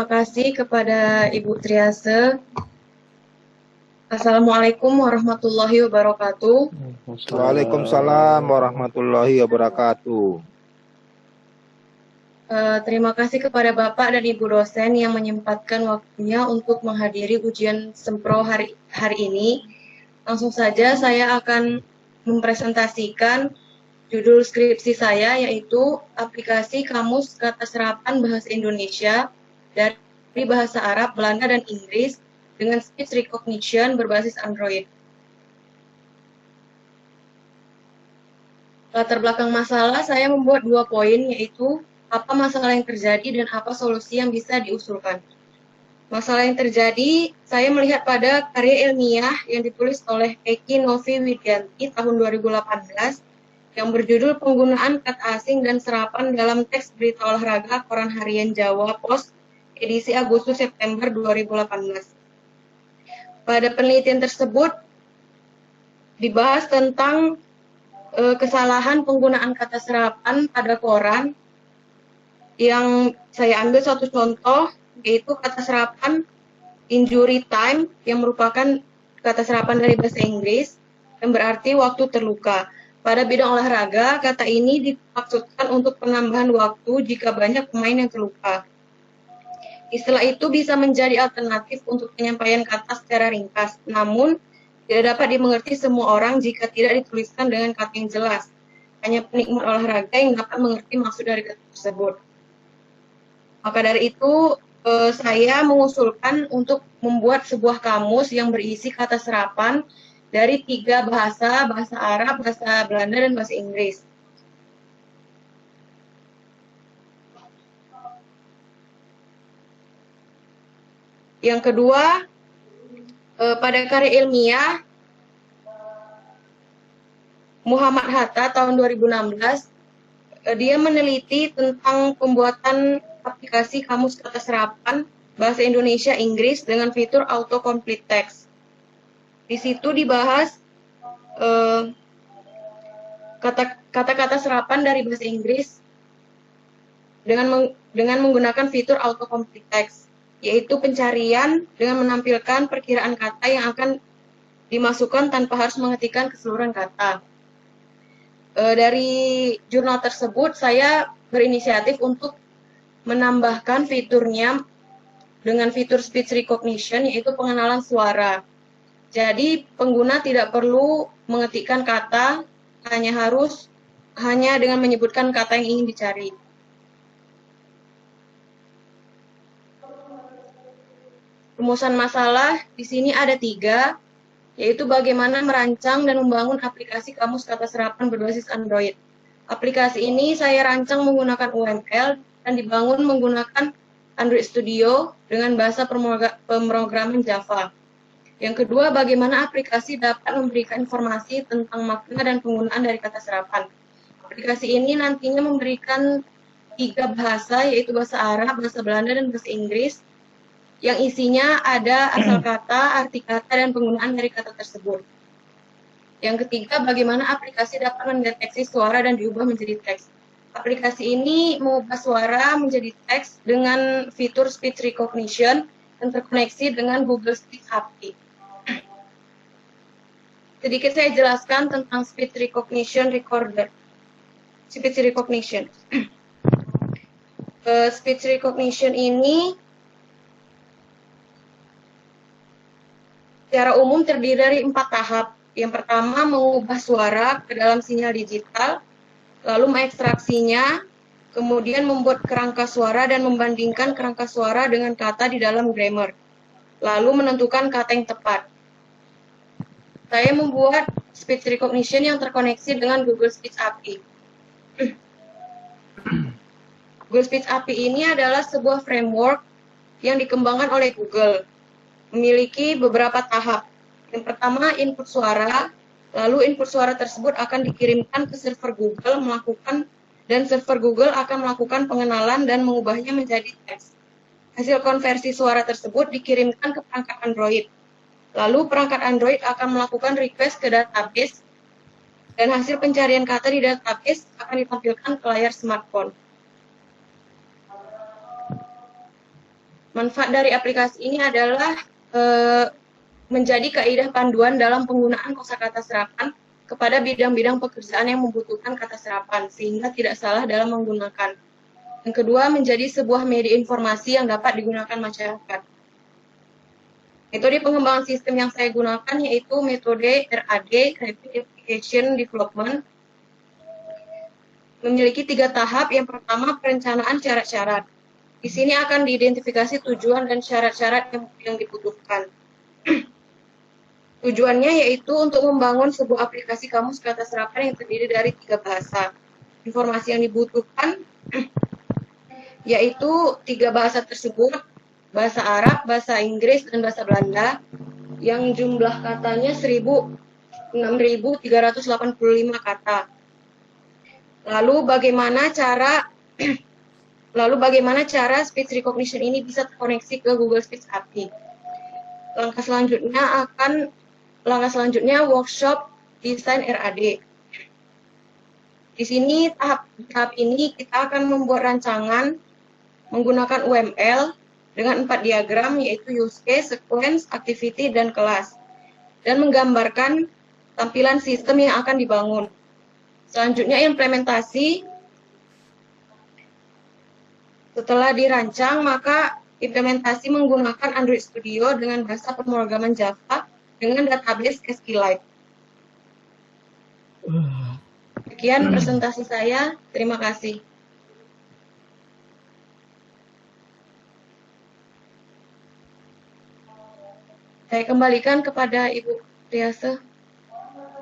kasih kepada Ibu Triase. Assalamualaikum warahmatullahi wabarakatuh. Waalaikumsalam warahmatullahi wabarakatuh. Terima kasih kepada Bapak dan Ibu dosen yang menyempatkan waktunya untuk menghadiri ujian Sempro hari ini. Langsung saja saya akan mempresentasikan judul skripsi saya, yaitu aplikasi Kamus Kata Serapan Bahasa Indonesia dari Bahasa Arab, Belanda, dan Inggris dengan speech recognition berbasis Android. Latar belakang masalah, saya membuat 2 poin, yaitu apa masalah yang terjadi dan apa solusi yang bisa diusulkan. Masalah yang terjadi, saya melihat pada karya ilmiah yang ditulis oleh Eki Novi Widianti tahun 2018 yang berjudul Penggunaan Kata Asing dan Serapan dalam Teks Berita Olahraga Koran Harian Jawa Pos edisi Agustus-September 2018. Pada penelitian tersebut dibahas tentang kesalahan penggunaan kata serapan pada koran, yang saya ambil suatu contoh, yaitu kata serapan injury time yang merupakan kata serapan dari bahasa Inggris yang berarti waktu terluka. Pada bidang olahraga, kata ini dimaksudkan untuk penambahan waktu jika banyak pemain yang terluka. Istilah itu bisa menjadi alternatif untuk penyampaian kata secara ringkas, namun tidak dapat dimengerti semua orang jika tidak dituliskan dengan kata yang jelas. Hanya penikmat olahraga yang dapat mengerti maksud dari kata tersebut. Maka dari itu, saya mengusulkan untuk membuat sebuah kamus yang berisi kata serapan dari 3 bahasa, bahasa Arab, bahasa Belanda, dan bahasa Inggris. Yang kedua, pada karya ilmiah Muhammad Hatta tahun 2016, dia meneliti tentang pembuatan aplikasi kamus kata serapan bahasa Indonesia Inggris dengan fitur autocomplete text. Di situ dibahas kata-kata serapan dari bahasa Inggris dengan menggunakan fitur autocomplete text, yaitu pencarian dengan menampilkan perkiraan kata yang akan dimasukkan tanpa harus mengetikkan keseluruhan kata. Dari jurnal tersebut, saya berinisiatif untuk menambahkan fiturnya dengan fitur speech recognition, yaitu pengenalan suara. Jadi, pengguna tidak perlu mengetikkan kata, hanya dengan menyebutkan kata yang ingin dicari. Rumusan masalah di sini ada 3, yaitu bagaimana merancang dan membangun aplikasi kamus kata serapan berbasis Android. Aplikasi ini saya rancang menggunakan UML dan dibangun menggunakan Android Studio dengan bahasa pemrograman Java. Yang kedua, bagaimana aplikasi dapat memberikan informasi tentang makna dan penggunaan dari kata serapan. Aplikasi ini nantinya memberikan 3 bahasa, yaitu bahasa Arab, bahasa Belanda, dan bahasa Inggris, yang isinya ada asal kata, arti kata, dan penggunaan dari kata tersebut. Yang ketiga, bagaimana aplikasi dapat mendeteksi suara dan diubah menjadi teks. Aplikasi ini mengubah suara menjadi teks dengan fitur speech recognition yang terkoneksi dengan Google Speech API. Sedikit saya jelaskan tentang speech recognition recorder. Speech recognition. Speech recognition ini secara umum terdiri dari 4 tahap. Yang pertama, mengubah suara ke dalam sinyal digital, lalu mengekstraksinya, kemudian membuat kerangka suara dan membandingkan kerangka suara dengan kata di dalam grammar, lalu menentukan kata yang tepat. Saya membuat speech recognition yang terkoneksi dengan Google Speech API. Google Speech API ini adalah sebuah framework yang dikembangkan oleh Google. Memiliki beberapa tahap. Yang pertama, input suara, lalu input suara tersebut akan dikirimkan ke server Google dan server Google akan melakukan pengenalan dan mengubahnya menjadi teks. Hasil konversi suara tersebut dikirimkan ke perangkat Android. Lalu perangkat Android akan melakukan request ke database dan hasil pencarian kata di database akan ditampilkan ke layar smartphone. Manfaat dari aplikasi ini adalah menjadi kaidah panduan dalam penggunaan kosakata serapan kepada bidang-bidang pekerjaan yang membutuhkan kata serapan, sehingga tidak salah dalam menggunakan. Yang kedua, menjadi sebuah media informasi yang dapat digunakan masyarakat. Metode pengembangan sistem yang saya gunakan yaitu metode RAD, Rapid Application Development, memiliki 3 tahap. Yang pertama, perencanaan syarat-syarat. Di sini akan diidentifikasi tujuan dan syarat-syarat yang dibutuhkan. Tujuannya yaitu untuk membangun sebuah aplikasi kamus kata serapan yang terdiri dari 3 bahasa. Informasi yang dibutuhkan yaitu 3 bahasa tersebut, bahasa Arab, bahasa Inggris, dan bahasa Belanda, yang jumlah katanya 6.385 kata. Lalu bagaimana cara speech recognition ini bisa terkoneksi ke Google Speech API? Langkah selanjutnya workshop desain RAD. Di sini tahap ini kita akan membuat rancangan menggunakan UML dengan 4 diagram, yaitu use case, sequence, activity, dan kelas, dan menggambarkan tampilan sistem yang akan dibangun. Selanjutnya implementasi. Setelah dirancang, maka implementasi menggunakan Android Studio dengan bahasa pemrograman Java dengan database SQLite. Sekian presentasi saya. Terima kasih. Saya kembalikan kepada Ibu Riasa.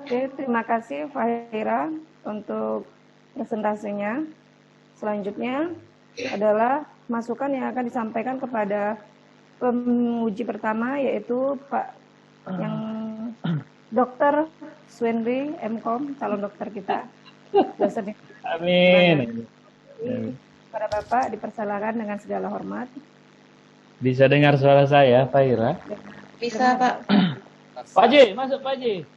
Oke, terima kasih Fahira untuk presentasinya. Selanjutnya adalah masukan yang akan disampaikan kepada penguji pertama, yaitu Pak yang Dr. Swendri MKom, calon dokter kita. Amin. Kepada Bapak dipersilakan dengan segala hormat. Bisa dengar suara saya, Fahira? Bisa, Pak. Pak Haji, masuk Pak Haji.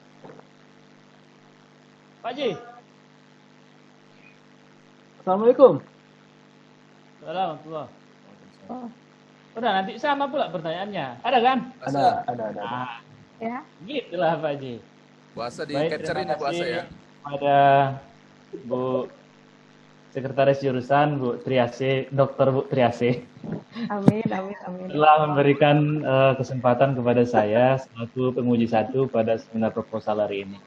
Pak Haji. Assalamualaikum. Waalaikumsalam. Oh. Udah, nanti sama pula pertanyaannya. Ada kan? Ada. Nah, Ya. gitulah Pak Haji. Puasa di Baik, capture ini puasa ya. Pada Bu Sekretaris Jurusan Bu Triase, Dr. Bu Triase. Amin. Telah memberikan kesempatan kepada saya selaku penguji 1 pada seminar proposal hari ini.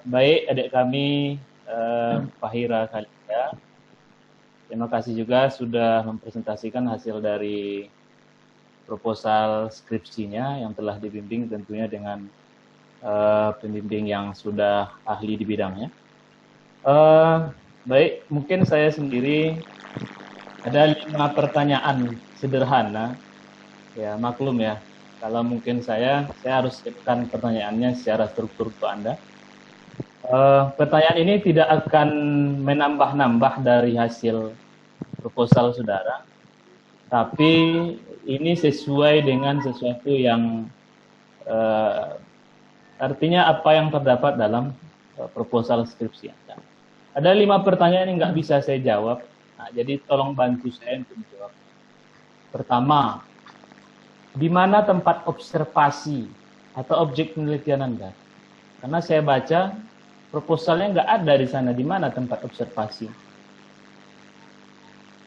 Baik adik kami Fahira Khalida, terima kasih juga sudah mempresentasikan hasil dari proposal skripsinya yang telah dibimbing tentunya dengan pembimbing yang sudah ahli di bidangnya. Baik, mungkin saya sendiri ada 5 pertanyaan sederhana, ya maklum ya, kalau mungkin saya harus siapkan pertanyaannya secara struktur ke Anda. Pertanyaan ini tidak akan menambah-nambah dari hasil proposal saudara, tapi ini sesuai dengan sesuatu yang artinya apa yang terdapat dalam proposal skripsi Anda. Ada 5 pertanyaan yang nggak bisa saya jawab. Nah, jadi tolong bantu saya untuk menjawab. Pertama, di mana tempat observasi atau objek penelitian Anda? Karena saya baca proposalnya nggak ada di sana. Di mana tempat observasi?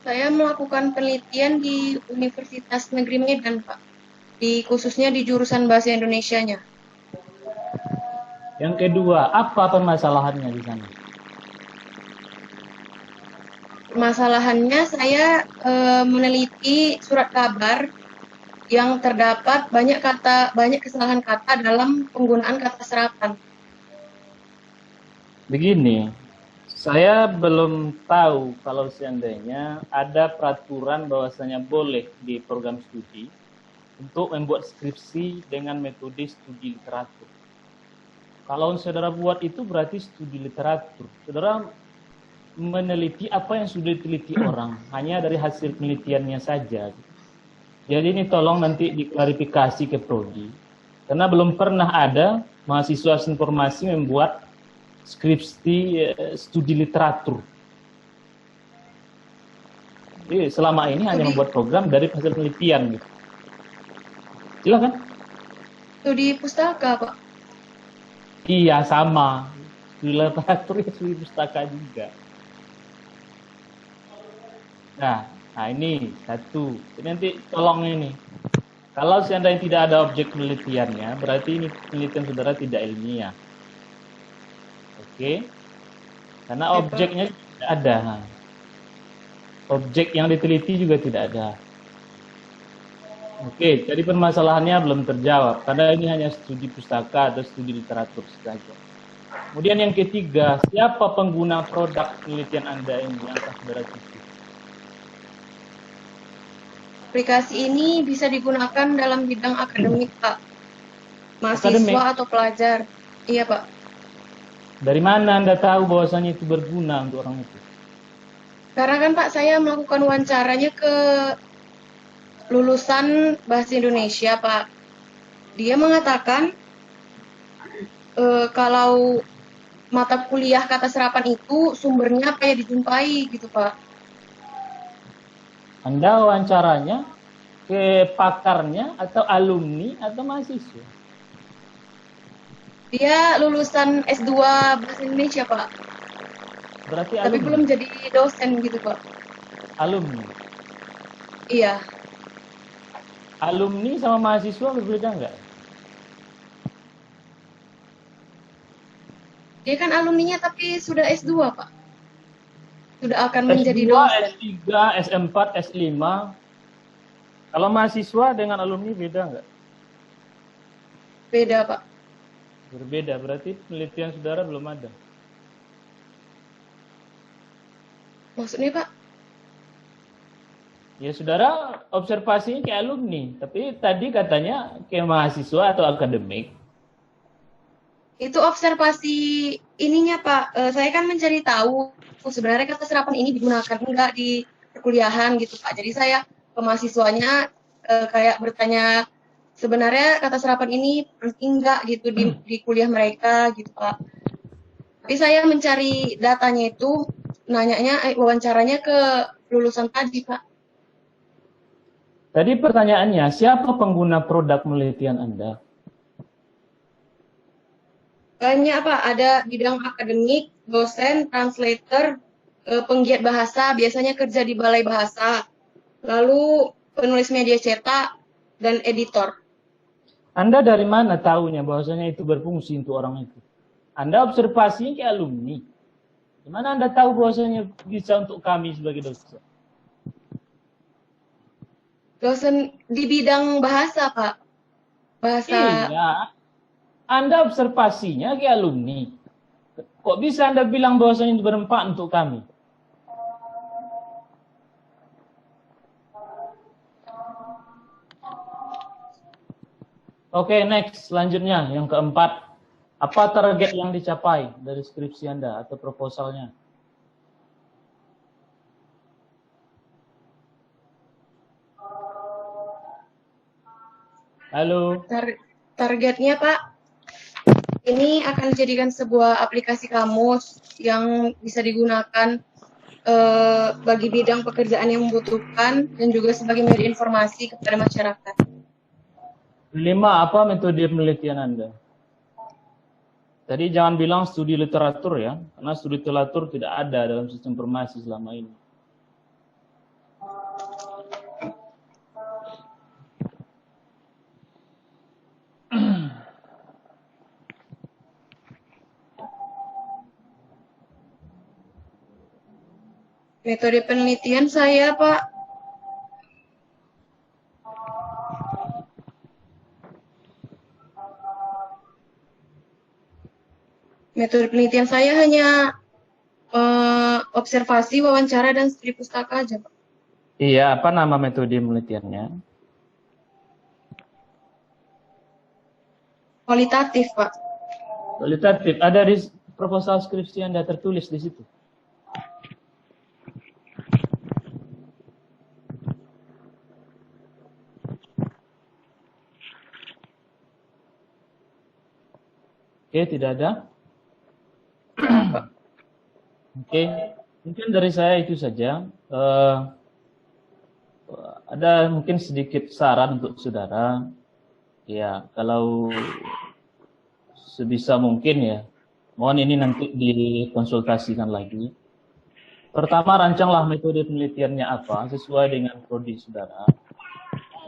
Saya melakukan penelitian di Universitas Negeri Medan, Pak. Khususnya di jurusan Bahasa Indonesianya. Yang kedua, apa permasalahannya di sana? Permasalahannya saya meneliti surat kabar yang terdapat banyak kesalahan kata dalam penggunaan kata serapan. Begini, saya belum tahu kalau seandainya ada peraturan bahwasanya boleh di program studi untuk membuat skripsi dengan metode studi literatur. Kalau saudara buat itu berarti studi literatur. Saudara meneliti apa yang sudah diteliti orang, hanya dari hasil penelitiannya saja. Jadi ini tolong nanti diklarifikasi ke Prodi, karena belum pernah ada mahasiswa informasi membuat skripsi studi literatur. Jadi selama ini hanya membuat program dari hasil penelitian gitu. Silakan. Studi pustaka, Pak. Iya, sama. Studi literatur ya studi pustaka juga. Nah ini satu. Jadi nanti tolong ini. Kalau seandainya tidak ada objek penelitiannya, berarti ini penelitian saudara tidak ilmiah. Oke? Karena objeknya tidak ada. Objek yang diteliti juga tidak ada. Oke, jadi permasalahannya belum terjawab. Karena ini hanya studi pustaka atau studi literatur saja. Kemudian yang ketiga, siapa pengguna produk penelitian Anda ini yang akan saudara tuju? Aplikasi ini bisa digunakan dalam bidang akademik, Pak. Mahasiswa Akademik? atau pelajar. Iya, Pak. Dari mana Anda tahu bahwasannya itu berguna untuk orang itu? Karena kan Pak, saya melakukan wawancaranya ke lulusan Bahasa Indonesia, Pak. Dia mengatakan kalau mata kuliah kata serapan itu sumbernya apa ya dijumpai gitu, Pak. Anda wawancaranya ke pakarnya atau alumni atau mahasiswa? Dia lulusan S2 Bahasa Indonesia, Pak. Berarti Tapi alumni. belum jadi dosen gitu, Pak. Alumni. Iya. Alumni sama mahasiswa berbeda nggak? Dia kan alumninya tapi sudah S2, Pak. Sudah akan menjadi S2, dosen. S3, S4, S5. Kalau mahasiswa dengan alumni beda nggak? Beda, Pak. Berbeda, berarti penelitian saudara belum ada. Maksudnya, Pak? Ya saudara observasinya ke alumni, tapi tadi katanya ke mahasiswa atau akademik. Itu observasi ininya, Pak. Saya kan mencari tahu sebenarnya kata serapan ini digunakan enggak di perkuliahan gitu, Pak. Jadi saya ke mahasiswanya kayak bertanya sebenarnya kata serapan ini penting enggak gitu di kuliah mereka gitu, Pak. Tapi saya mencari datanya itu wawancaranya ke lulusan tadi, Pak. Tadi pertanyaannya, siapa pengguna produk penelitian Anda? Banyak, Pak. Ada bidang akademik, dosen, translator, penggiat bahasa, biasanya kerja di balai bahasa, lalu penulis media cetak, dan editor. Anda dari mana tahunya bahwasanya itu berfungsi untuk orang itu? Anda observasinya ke alumni. Gimana Anda tahu bahwasanya bisa untuk kami sebagai dosen? Dosen di bidang bahasa, Pak. Bahasa. Iya. Anda observasinya ke alumni. Kok bisa Anda bilang bahwasanya itu bermanfaat untuk kami? Oke, next. Selanjutnya, yang keempat. Apa target yang dicapai dari skripsi Anda atau proposalnya? Halo. Targetnya, Pak, ini akan dijadikan sebuah aplikasi kamus yang bisa digunakan bagi bidang pekerjaan yang membutuhkan dan juga sebagai media informasi kepada masyarakat. 5. Apa metode penelitian Anda? Tadi jangan bilang studi literatur ya, karena studi literatur tidak ada dalam sistem informasi selama ini. Metode penelitian saya, Pak, metode penelitian saya hanya observasi, wawancara, dan studi pustaka aja, Pak. Iya, apa nama metode penelitiannya? Kualitatif, Pak. Kualitatif. Ada di proposal skripsi Anda tertulis di situ. Oke, tidak ada. Oke, mungkin dari saya itu saja. Ada mungkin sedikit saran untuk saudara. Ya, kalau sebisa mungkin ya, mohon ini nanti dikonsultasikan lagi. Pertama, rancanglah metode penelitiannya apa sesuai dengan prodi saudara.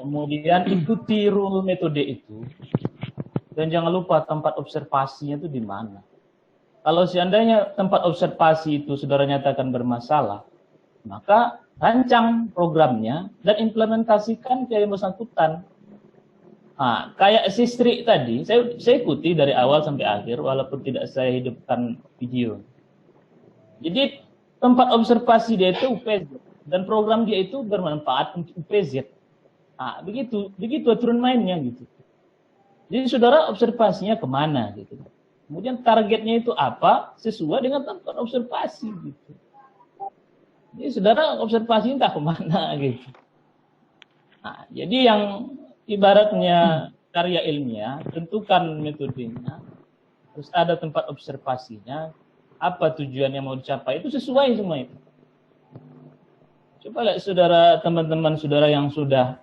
Kemudian ikuti rule metode itu. Dan jangan lupa tempat observasinya itu di mana. Kalau seandainya tempat observasi itu saudara nyatakan bermasalah, maka rancang programnya dan implementasikan ke yang bersangkutan. Nah, kayak Sistri tadi, saya ikuti dari awal sampai akhir walaupun tidak saya hidupkan video. Jadi tempat observasi dia itu UPZ dan program dia itu bermanfaat untuk UPZ. Nah, begitu aturan mainnya gitu. Jadi saudara observasinya kemana gitu. Kemudian targetnya itu apa sesuai dengan tempat observasi gitu. Jadi saudara observasi entah kemana gitu. Nah, jadi yang ibaratnya karya ilmiah, tentukan metodenya, terus ada tempat observasinya, apa tujuan yang mau dicapai, itu sesuai semua itu. Coba lihat saudara, teman-teman saudara yang sudah,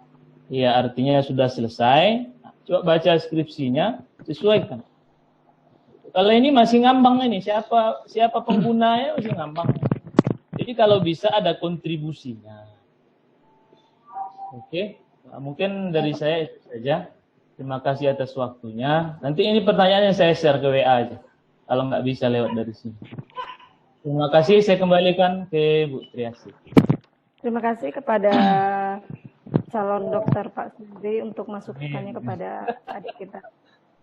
ya artinya sudah selesai, coba baca skripsinya, sesuaikan. Kalau ini masih ngambang ini, siapa penggunanya masih ngambang. Jadi kalau bisa ada kontribusinya. Oke, nah, mungkin dari saya itu saja. Terima kasih atas waktunya. Nanti ini pertanyaannya saya share ke WA aja. Kalau nggak bisa lewat dari sini. Terima kasih, saya kembalikan ke Bu Triasi. Terima kasih kepada calon dokter Pak Sendri untuk masukannya kepada adik kita,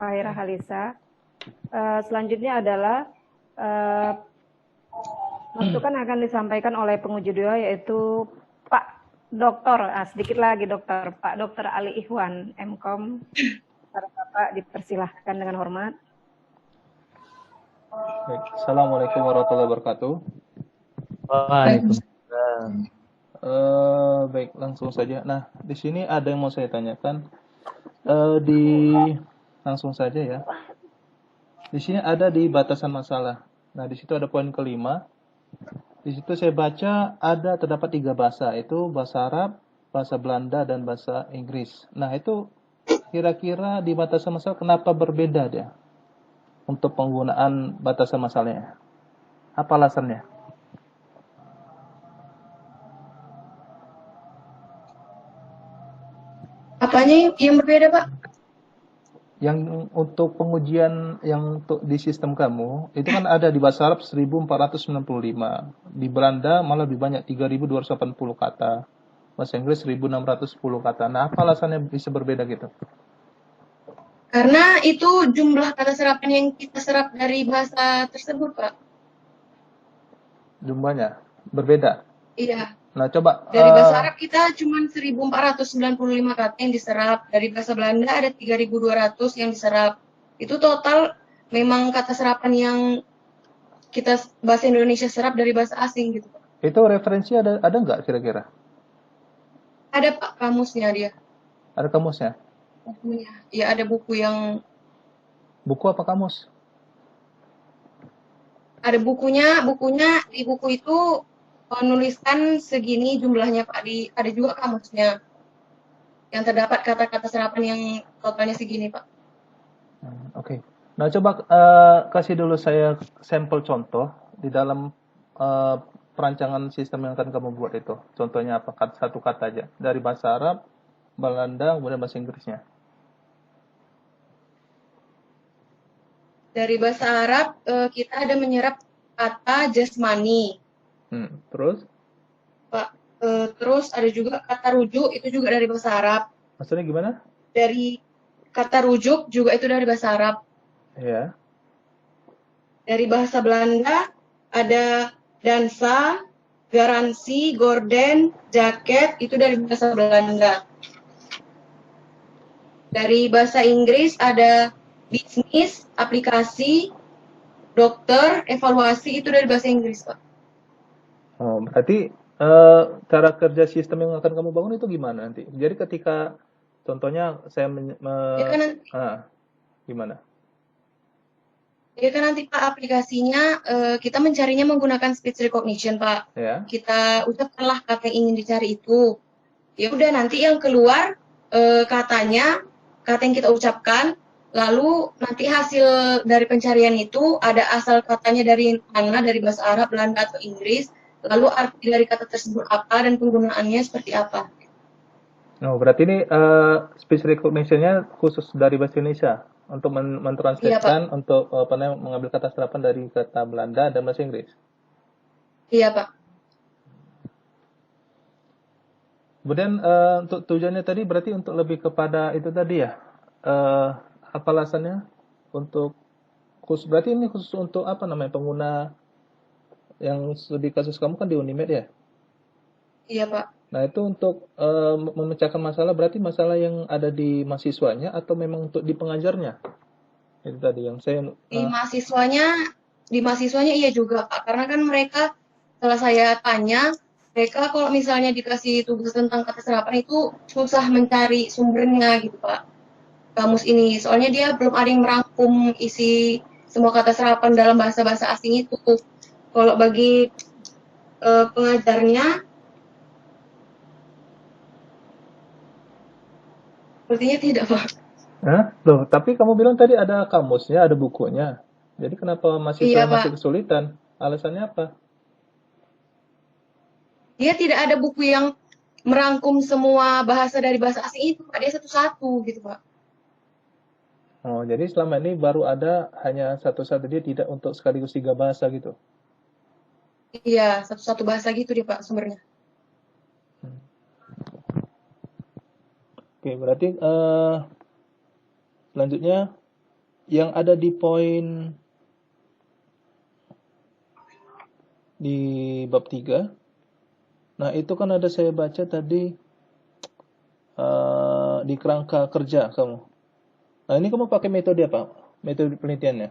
Pak Hira Halisa. Selanjutnya adalah masukan akan disampaikan oleh penguji dua yaitu Pak Dokter, sedikit lagi dokter, Pak Dokter Ali Ikhwan, MKom. Para Bapak dipersilahkan dengan hormat. Baik. Assalamualaikum warahmatullahi wabarakatuh. Waalaikumsalam. Baik, langsung saja. Nah, di sini ada yang mau saya tanyakan. Langsung saja ya. Di sini ada di batasan masalah. Nah, di situ ada poin kelima. Di situ saya baca terdapat 3 bahasa, itu bahasa Arab, bahasa Belanda, dan bahasa Inggris. Nah, itu kira-kira di batasan masalah kenapa berbeda dia untuk penggunaan batasan masalahnya? Apa alasannya? Apanya yang berbeda, Pak? Yang untuk pengujian yang untuk di sistem kamu, itu kan ada di bahasa Arab 1495. Di Belanda malah lebih banyak, 3280 kata. Bahasa Inggris 1610 kata. Nah, apa alasannya bisa berbeda gitu? Karena itu jumlah kata serapan yang kita serap dari bahasa tersebut, Pak. Jumlahnya berbeda? Iya. Nah, coba. Dari bahasa Arab kita cuma 1495 kata yang diserap. Dari bahasa Belanda ada 3200 yang diserap. Itu total memang kata serapan yang kita bahasa Indonesia serap dari bahasa asing gitu, Pak. Itu referensi ada nggak kira-kira? Ada, Pak, kamusnya dia. Ada kamusnya? Bukunya. Ya, ada buku yang... Buku apa kamus? Ada bukunya di buku itu menuliskan segini jumlahnya, Pak. Ada juga kamusnya. Yang terdapat kata-kata serapan yang totalnya segini, Pak. Oke. Nah, coba kasih dulu saya sampel contoh di dalam perancangan sistem yang akan kamu buat itu. Contohnya apa? Satu kata aja. Dari bahasa Arab, Belanda, kemudian bahasa Inggrisnya. Dari bahasa Arab, kita ada menyerap kata jasmani. Terus? Pak, terus ada juga kata rujuk, itu juga dari bahasa Arab. Maksudnya gimana? Dari kata rujuk juga itu dari bahasa Arab. Ya. Dari bahasa Belanda ada dansa, garansi, gorden, jaket, itu dari bahasa Belanda. Dari bahasa Inggris ada bisnis, aplikasi, dokter, evaluasi, itu dari bahasa Inggris, Pak. Oh, berarti cara kerja sistem yang akan kamu bangun itu gimana nanti? Jadi ketika contohnya saya gimana? Ya kan nanti Pak aplikasinya kita mencarinya menggunakan speech recognition, Pak. Ya. Kita ucapkanlah kata yang ingin dicari itu. Ya udah nanti yang keluar katanya, kata yang kita ucapkan, lalu nanti hasil dari pencarian itu ada asal katanya dari mana, dari bahasa Arab, Belanda atau Inggris, lalu arti dari kata tersebut apa dan penggunaannya seperti apa. Oh, berarti ini speech recognition-nya khusus dari bahasa Indonesia untuk Iya Pak, mentranslatekan untuk mengambil kata serapan dari kata Belanda dan bahasa Inggris. iya Pak. Kemudian untuk tujuannya tadi berarti untuk lebih kepada itu tadi ya. Apa alasannya? Untuk khusus berarti ini khusus untuk apa namanya pengguna yang studi kasus kamu kan di Unimed ya? Iya Pak. Nah, itu untuk memecahkan masalah berarti masalah yang ada di mahasiswanya atau memang untuk di pengajarnya? Itu tadi yang saya Di mahasiswanya iya juga Pak, karena kan mereka setelah saya tanya, mereka kalau misalnya dikasih tugas tentang kata serapan itu susah mencari sumbernya gitu Pak. Kamus ini, soalnya dia belum ada yang merangkum isi semua kata serapan dalam bahasa-bahasa asing itu. Kalau bagi pengajarnya, sepertinya tidak Pak. Hah? Loh, tapi kamu bilang tadi ada kamusnya, ada bukunya. Jadi kenapa mahasiswa Iya masih Pak, kesulitan? Alasannya apa? dia tidak ada buku yang merangkum semua bahasa dari bahasa asing itu Pak. Dia satu-satu gitu Pak. Oh, jadi selama ini baru ada hanya satu-satu dia tidak untuk sekaligus 3 bahasa gitu. Iya, satu-satu bahasa gitu dia Pak sumbernya. Oke, berarti selanjutnya yang ada di poin di bab 3. Nah, itu kan ada saya baca tadi di kerangka kerja kamu. Nah, ini kamu pakai metode apa? Metode penelitiannya?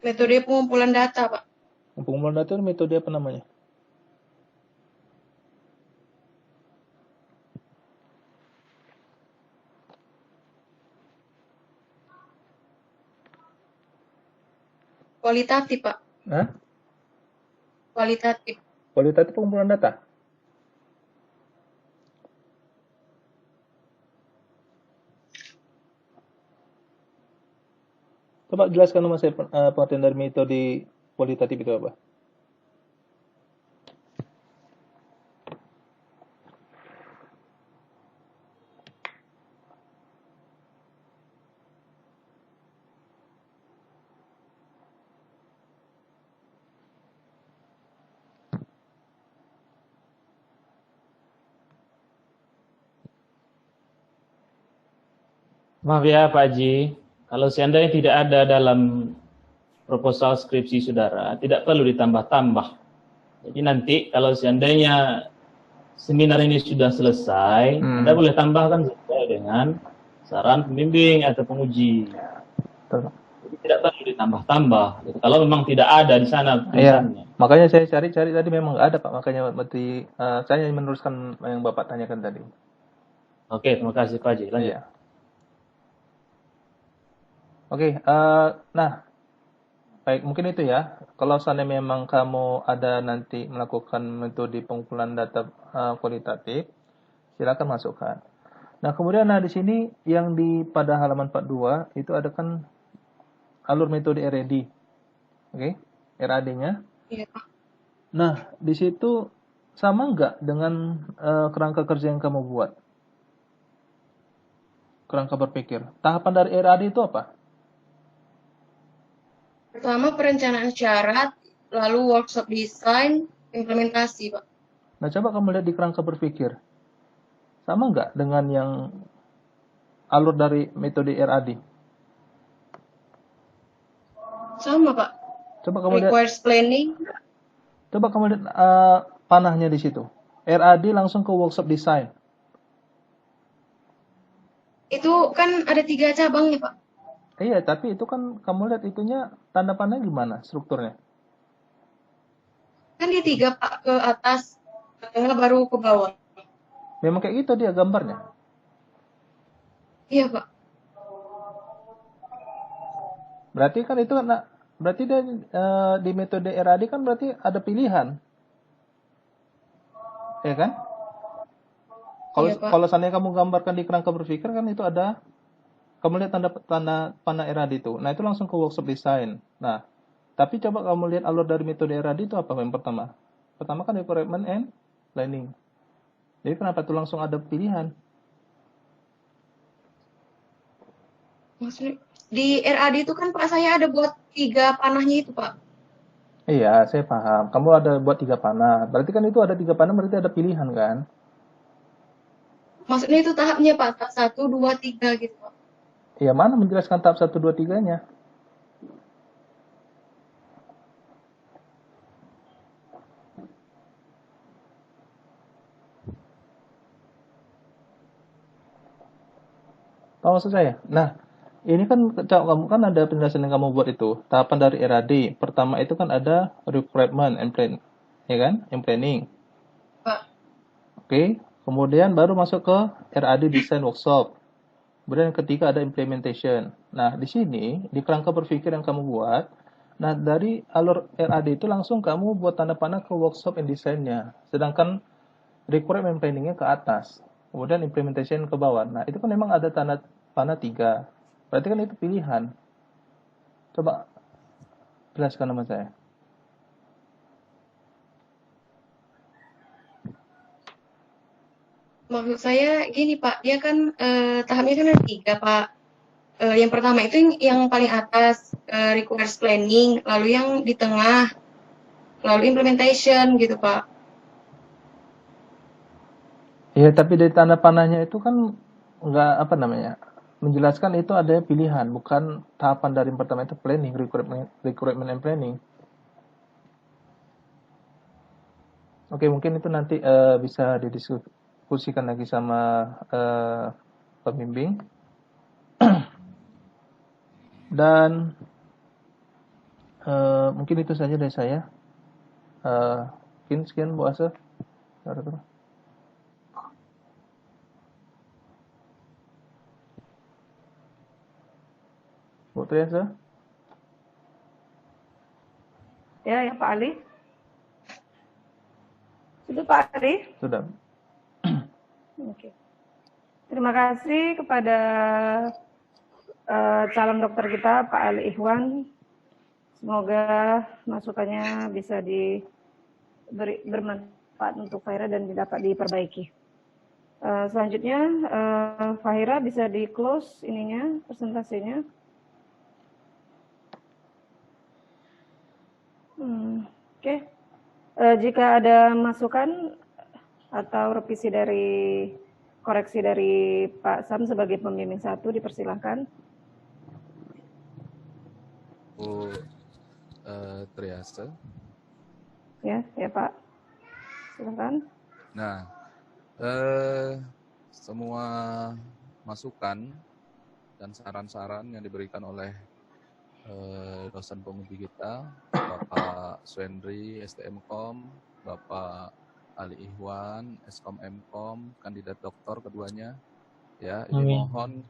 Metode pengumpulan data Pak. Pengumpulan data itu metode apa namanya? Kualitatif Pak. Hah? Kualitatif. Kualitatif pengumpulan data? Coba jelaskan sama saya pengertian dari metode kualitatif itu apa? Maaf ya Pak Haji, kalau seandainya tidak ada dalam proposal skripsi saudara, tidak perlu ditambah-tambah. Jadi nanti kalau seandainya seminar ini sudah selesai, Anda boleh tambahkan sesuai dengan saran pembimbing atau penguji. Jadi tidak perlu ditambah-tambah. Gitu. Kalau memang tidak ada di sana tulisannya. Iya, makanya saya cari-cari tadi memang nggak ada Pak, makanya berarti saya meneruskan yang Bapak tanyakan tadi. Oke, terima kasih Pak Haji. Lanjut. Iya. Oke, nah, baik mungkin itu ya. Kalau seandainya memang kamu ada nanti melakukan metode pengumpulan data kualitatif, silakan masukkan. Nah, kemudian di sini yang di pada halaman 42 itu ada kan alur metode RAD. Oke, RAD-nya. Iya Pak. Nah, di situ sama nggak dengan kerangka kerja yang kamu buat? Kerangka berpikir. Tahapan dari RAD itu apa? Pertama perencanaan syarat, lalu workshop desain, implementasi Pak. Nah, coba kamu lihat di kerangka berpikir. Sama nggak dengan yang alur dari metode RAD? Sama Pak. Coba kamu lihat, Requires planning. coba kamu lihat panahnya di situ. RAD langsung ke workshop design. Itu kan ada 3 cabangnya Pak. Iya, tapi itu kan kamu lihat itunya tanda panah gimana strukturnya? Kan di 3 Pak, ke atas, ke tengah baru ke bawah. Memang kayak gitu dia gambarnya. Iya Pak. Berarti kan itu kan Berarti di metode RAD kan berarti ada pilihan, ya kan? Iya, Pak. Kalau seandainya kamu gambarkan di kerangka berpikir kan itu ada, kamu lihat tanda panah RAD itu. Nah, itu langsung ke workshop design. Nah, tapi coba kamu lihat alur dari metode RAD itu apa yang pertama? Pertama kan requirement and planning. Jadi kenapa itu langsung ada pilihan? Maksudnya di RAD itu kan Pak saya ada buat 3 panahnya itu, Pak. Iya, saya paham. Kamu ada buat 3 panah. Berarti kan itu ada 3 panah, berarti ada pilihan kan? Maksudnya itu tahapnya, Pak. Tahap 1, 2, 3 gitu, Pak. Iya, mana menjelaskan tahap 1, 2, 3-nya? Tahu maksud saya? Nah, ini kan kamu kan ada penjelasan yang kamu buat itu. Tahapan dari RAD. Pertama itu kan ada requirement and plan, ya kan? Yang planning. Pak. Oke. Kemudian baru masuk ke RAD design workshop. Kemudian yang ketiga ada implementation. Nah, di sini di kerangka berpikir yang kamu buat, nah dari alur RAD itu langsung kamu buat tanda panah ke workshop and design-nya. Sedangkan requirement planning-nya ke atas. Kemudian implementation ke bawah. Nah, itu kan memang ada tanda panah 3. Berarti kan itu pilihan. Coba jelaskan sama saya. Maksud saya gini, Pak. Dia kan tahapnya kan ada 3, Pak. Yang pertama itu yang paling atas, requires planning. Lalu yang di tengah, lalu implementation gitu, Pak. Ya, tapi dari tanda panahnya itu kan nggak apa namanya, menjelaskan itu ada pilihan, bukan tahapan dari yang pertama itu planning, requirement and planning. Oke, mungkin itu nanti bisa didiskusikan lagi sama pembimbing. Dan mungkin itu saja dari saya. Sekian Bu Asa. Bu Triasa? Ya Pak Ali. Sudah Pak Ali? Sudah. Oke. Terima kasih kepada calon dokter kita Pak Ali Ihwan. Semoga masukannya bisa bermanfaat untuk Fahira dan dapat diperbaiki. Selanjutnya Fahira bisa di close ininya presentasinya. Oke. Jika ada masukan atau revisi dari koreksi dari Pak Sam sebagai pembimbing 1 dipersilahkan. Bu Triasa. Ya Pak. Silakan. Nah, semua masukan dan saran-saran yang diberikan oleh dosen penguji kita, Bapak Swendri, STMkom, Bapak Ali Ihwan, Eskom Mkom, kandidat doktor keduanya, ya ini mohon,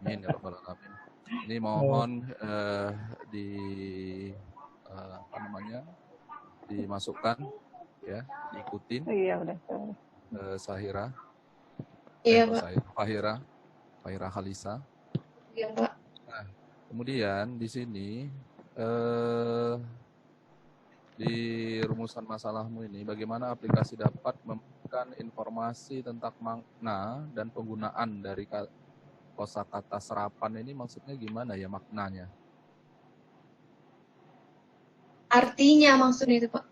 amin ya rabbal alamin. Ini mohon dimasukkan, ya, diikutin. Iya udah. Sahira. Iya, Pak. Fahira Khalisa. Iya, Pak. Nah, kemudian di sini di rumusan masalahmu ini, bagaimana aplikasi dapat memberikan informasi tentang makna dan penggunaan dari kosakata serapan ini, maksudnya gimana ya maknanya? Artinya maksudnya itu, Pak.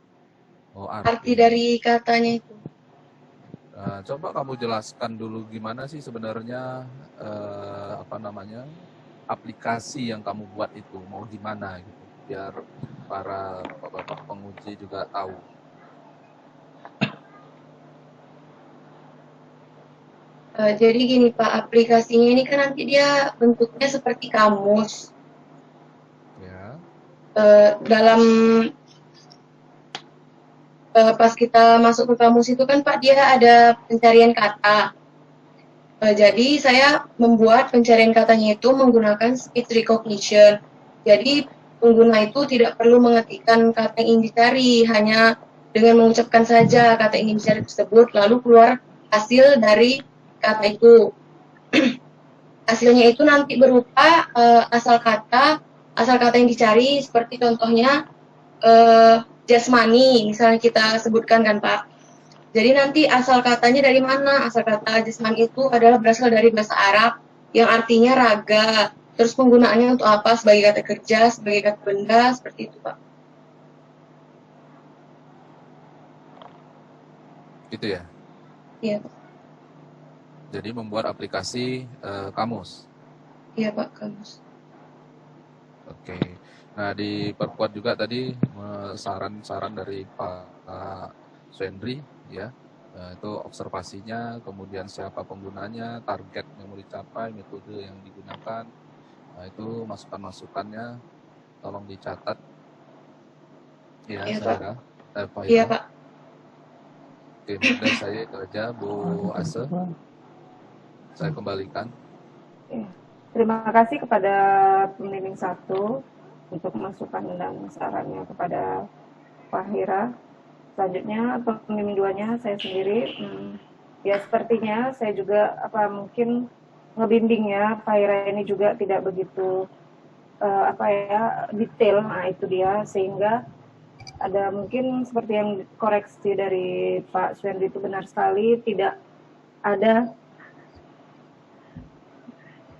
Oh, arti dari katanya itu. Nah, coba kamu jelaskan dulu gimana sih sebenarnya aplikasi yang kamu buat itu mau gimana gitu, biar para bapak penguji juga tahu. Jadi gini Pak, aplikasinya ini kan nanti dia bentuknya seperti kamus. Ya. Dalam pas kita masuk ke kamus itu kan Pak, dia ada pencarian kata. Jadi saya membuat pencarian katanya itu menggunakan speech recognition. Jadi pengguna itu tidak perlu mengetikkan kata yang ingin dicari, hanya dengan mengucapkan saja kata yang ingin dicari tersebut, lalu keluar hasil dari kata itu. Hasilnya itu nanti berupa asal kata yang dicari, seperti contohnya jasmani, misalnya kita sebutkan kan Pak. Jadi nanti asal katanya dari mana? Asal kata jasmani itu adalah berasal dari bahasa Arab yang artinya raga. Terus penggunaannya untuk apa? Sebagai kata kerja, sebagai kata benda, seperti itu Pak. Gitu ya. Iya Pak. Jadi membuat aplikasi kamus. Iya Pak, kamus. Oke. Nah, diperkuat juga tadi saran-saran dari Pak Swendri ya. Itu observasinya, kemudian siapa penggunanya, target yang mau dicapai, metode yang digunakan. Nah, itu masukan-masukannya tolong dicatat. Ya, Iya, saudara. Pak Iya Ira. Pak. Oke, mudah saya itu aja, Bu Ase. Saya kembalikan. Terima kasih kepada pembimbing 1 untuk masukan dan sarannya kepada Pak Hira. Selanjutnya pembimbing 2-nya saya sendiri. Ya sepertinya saya juga mungkin ngebimbingnya Pak Hira ini juga tidak begitu detail. Nah itu dia, sehingga ada mungkin seperti yang koreksi dari Pak Swendri itu benar sekali, tidak ada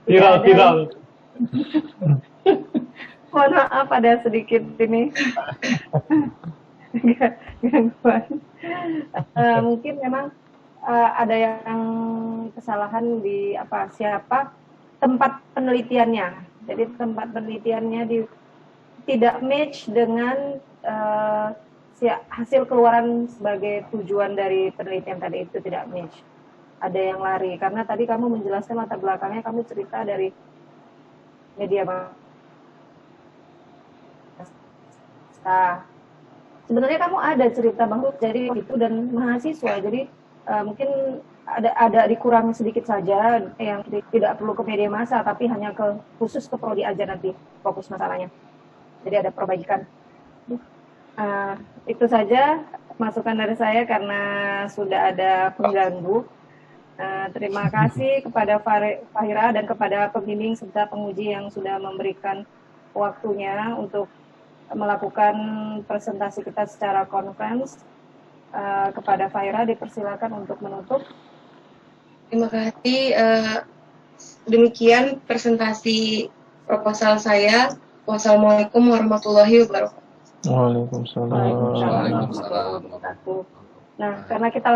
Viral. mohon maaf ada sedikit ini gangguan. Mungkin memang ada yang kesalahan di siapa tempat penelitiannya. Jadi tempat penelitiannya tidak match dengan hasil keluaran sebagai tujuan dari penelitian tadi, itu tidak match. Ada yang lari, karena tadi kamu menjelaskan latar belakangnya, kamu cerita dari media massa. Sebenarnya kamu ada cerita bahwa jadi itu dan mahasiswa, jadi mungkin ada dikurangi sedikit saja, yang tidak perlu ke media massa, tapi hanya khusus ke prodi aja nanti fokus masalahnya. Jadi ada perbaikan. Itu saja masukan dari saya karena sudah ada pengganggu. Terima kasih kepada Fahira dan kepada pembimbing serta penguji yang sudah memberikan waktunya untuk melakukan presentasi kita secara conference. Kepada Fahira dipersilakan untuk menutup. Terima kasih. Demikian presentasi proposal saya. Wassalamualaikum warahmatullahi wabarakatuh. Waalaikumsalam. Waalaikumsalam. Nah, karena kita